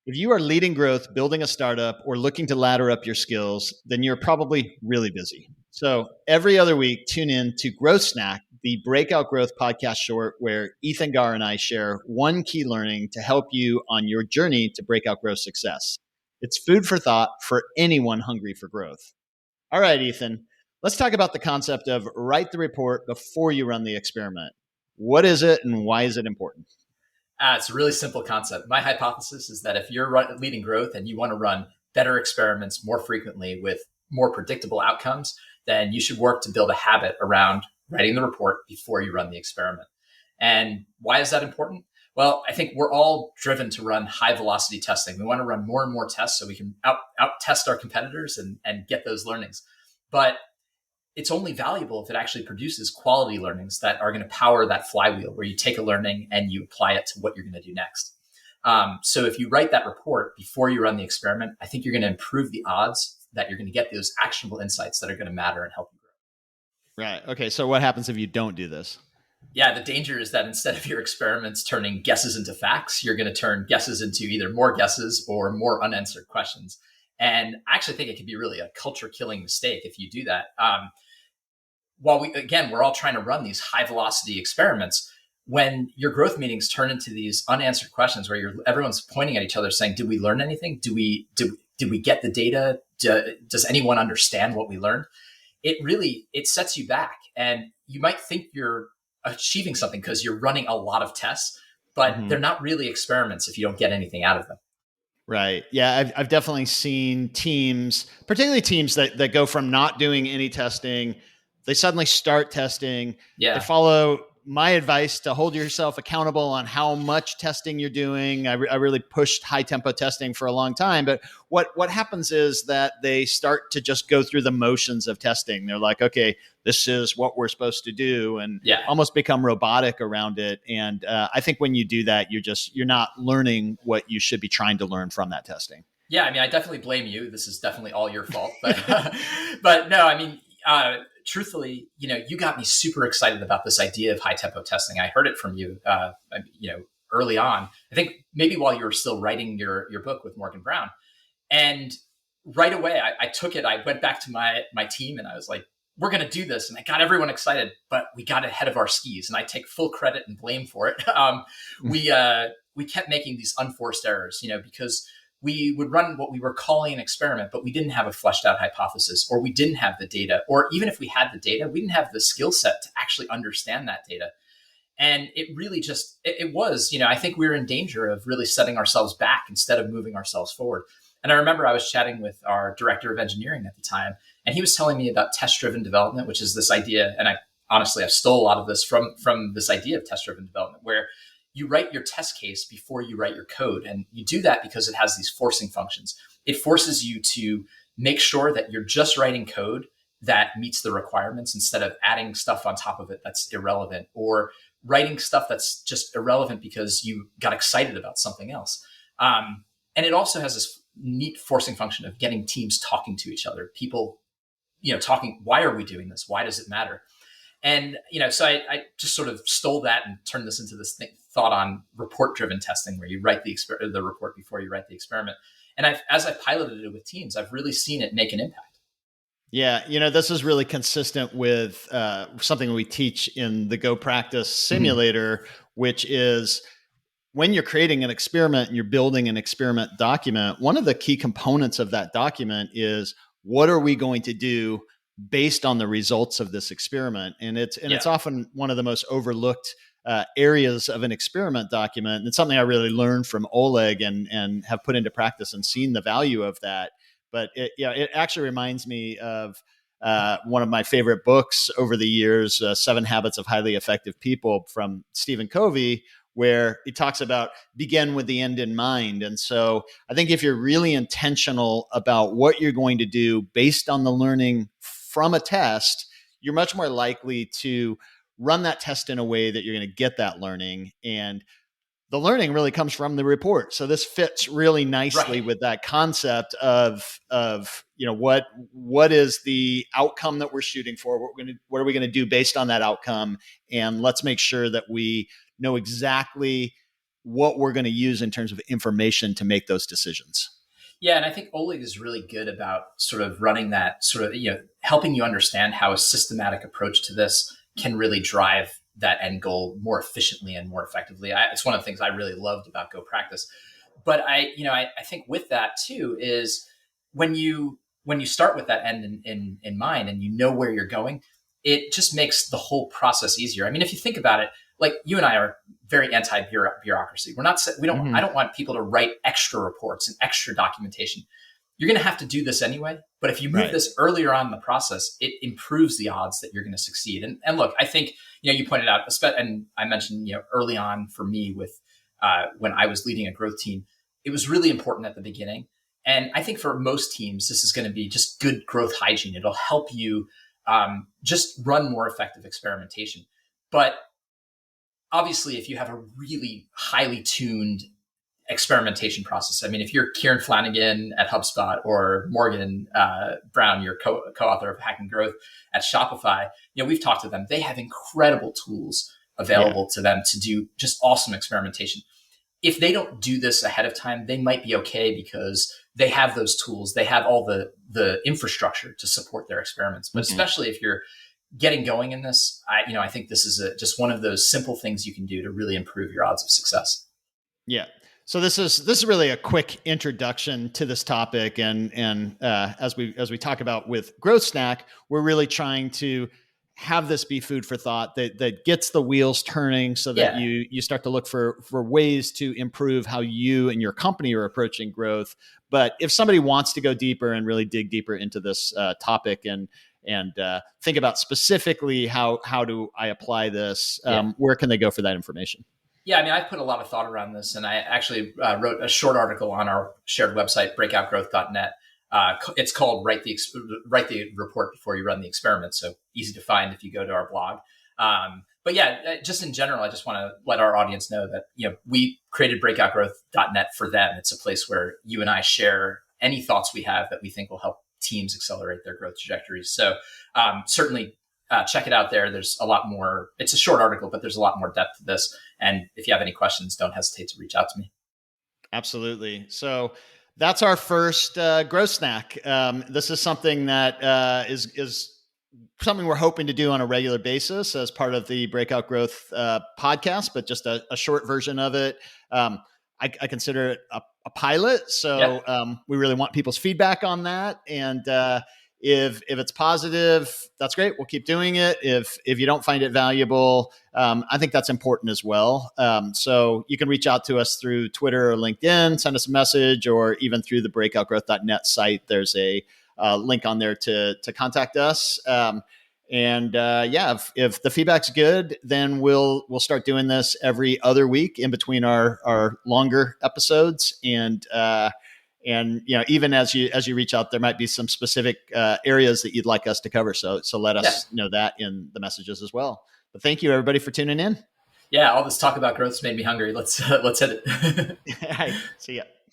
If you are leading growth, building a startup, or looking to ladder up your skills, then you're probably really busy. So every other week, tune in to Growth Snack, the Breakout Growth Podcast short, where Ethan Garr and I share one key learning to help you on your journey to breakout growth success. It's food for thought for anyone hungry for growth. All right, Ethan, let's talk about the concept of write the report before you run the experiment. What is it and why is it important? It's a really simple concept. My hypothesis is that if you're leading growth and you want to run better experiments more frequently with more predictable outcomes, then you should work to build a habit around writing the report before you run the experiment. And why is that important? Well, I think we're all driven to run high velocity testing. We want to run more and more tests so we can out test our competitors and get those learnings. But it's only valuable if it actually produces quality learnings that are going to power that flywheel where you take a learning and you apply it to what you're going to do next. So if you write that report before you run the experiment, I think you're going to improve the odds that you're going to get those actionable insights that are going to matter and help you grow. Right. Okay. So what happens if you don't do this? Yeah, the danger is that instead of your experiments turning guesses into facts, you're going to turn guesses into either more guesses or more unanswered questions. And I actually think it could be really a culture killing mistake if you do that. While we're all trying to run these high velocity experiments, when your growth meetings turn into these unanswered questions where everyone's pointing at each other saying, did we learn anything? Did we get the data? Does anyone understand what we learned? It sets you back, and you might think you're achieving something because you're running a lot of tests, but they're not really experiments if you don't get anything out of them. Right. Yeah. I've definitely seen teams, particularly teams that go from not doing any testing. They suddenly start testing. Yeah. They follow my advice to hold yourself accountable on how much testing you're doing. I really pushed high tempo testing for a long time, but what happens is that they start to just go through the motions of testing. They're like, okay, this is what we're supposed to do, and almost become robotic around it. And I think when you do that, you're not learning what you should be trying to learn from that testing. Yeah, I mean, I definitely blame you. This is definitely all your fault, but no, I mean. Truthfully, you got me super excited about this idea of high tempo testing. I heard it from you, early on. I think maybe while you were still writing your book with Morgan Brown, and right away I took it. I went back to my team and I was like, "We're going to do this," and I got everyone excited. But we got ahead of our skis, and I take full credit and blame for it. We kept making these unforced errors, because we would run what we were calling an experiment, but we didn't have a fleshed out hypothesis, or we didn't have the data, or even if we had the data, we didn't have the skill set to actually understand that data. And it really just, it was, I think we were in danger of really setting ourselves back instead of moving ourselves forward. And I remember I was chatting with our director of engineering at the time, and he was telling me about test-driven development, which is this idea. And I've stole a lot of this from this idea of test-driven development, where you write your test case before you write your code. And you do that because it has these forcing functions. It forces you to make sure that you're just writing code that meets the requirements instead of adding stuff on top of it that's irrelevant, or writing stuff that's just irrelevant because you got excited about something else. And it also has this neat forcing function of getting teams talking to each other. People, talking, why are we doing this? Why does it matter? And, so I just sort of stole that and turned this into this thought on report-driven testing, where you write the report before you write the experiment. And as I piloted it with teams, I've really seen it make an impact. Yeah. this is really consistent with something we teach in the Go Practice simulator, which is when you're creating an experiment and you're building an experiment document, one of the key components of that document is, what are we going to do based on the results of this experiment? And it's often one of the most overlooked areas of an experiment document. And it's something I really learned from Oleg and have put into practice and seen the value of that. But it actually reminds me of one of my favorite books over the years, 7 Habits of Highly Effective People, from Stephen Covey, where he talks about begin with the end in mind. And so I think if you're really intentional about what you're going to do based on the learning from a test, you're much more likely to run that test in a way that you're going to get that learning. And the learning really comes from the report. So this fits really nicely with that concept of what is the outcome that we're shooting for? What are we going to do based on that outcome? And let's make sure that we know exactly what we're going to use in terms of information to make those decisions. Yeah, and I think Oleg is really good about sort of running that sort of, helping you understand how a systematic approach to this can really drive that end goal more efficiently and more effectively. It's one of the things I really loved about Go Practice. But I think with that too is when you start with that end in mind and you know where you're going, it just makes the whole process easier. I mean, if you think about it, like you and I are very anti-bureaucracy. I don't want people to write extra reports and extra documentation. You're going to have to do this anyway. But if you move this earlier on in the process, it improves the odds that you're going to succeed. And look, I think, you pointed out, and I mentioned, early on for me with when I was leading a growth team, it was really important at the beginning. And I think for most teams, this is going to be just good growth hygiene. It'll help you just run more effective experimentation. But obviously, if you have a really highly tuned experimentation process, I mean, if you're Kieran Flanagan at HubSpot or Morgan Brown, your co-author of Hacking Growth at Shopify, we've talked to them. They have incredible tools available to them to do just awesome experimentation. If they don't do this ahead of time, they might be okay because they have those tools. They have all the infrastructure to support their experiments. But especially if you're getting going in this, I think this is just one of those simple things you can do to really improve your odds of success. Yeah. So this is really a quick introduction to this topic, and as we talk about with Growth Snack, we're really trying to have this be food for thought that gets the wheels turning, so that you start to look for ways to improve how you and your company are approaching growth. But if somebody wants to go deeper and really dig deeper into this topic and think about specifically how do I apply this, where can they go for that information? Yeah, I mean, I've put a lot of thought around this, and I actually wrote a short article on our shared website, breakoutgrowth.net. It's called Write the Report Before You Run the Experiment. So easy to find if you go to our blog. But yeah, just in general, I just want to let our audience know that, we created breakoutgrowth.net for them. It's a place where you and I share any thoughts we have that we think will help teams accelerate their growth trajectories. So certainly check it out there. There's a lot more. It's a short article, but there's a lot more depth to this. And if you have any questions, don't hesitate to reach out to me. Absolutely. So that's our first growth snack. This is something that is something we're hoping to do on a regular basis as part of the Breakout Growth podcast, but just a short version of it. I consider it a pilot. So we really want people's feedback on that. And if it's positive, that's great. We'll keep doing it. If you don't find it valuable, I think that's important as well. So you can reach out to us through Twitter or LinkedIn, send us a message, or even through the breakoutgrowth.net site. There's a link on there to contact us. If the feedback's good, then we'll start doing this every other week in between our longer episodes. And even as you reach out, there might be some specific areas that you'd like us to cover. So let us know that in the messages as well. But thank you, everybody, for tuning in. Yeah, all this talk about growth's made me hungry. Let's hit it. All right, see ya.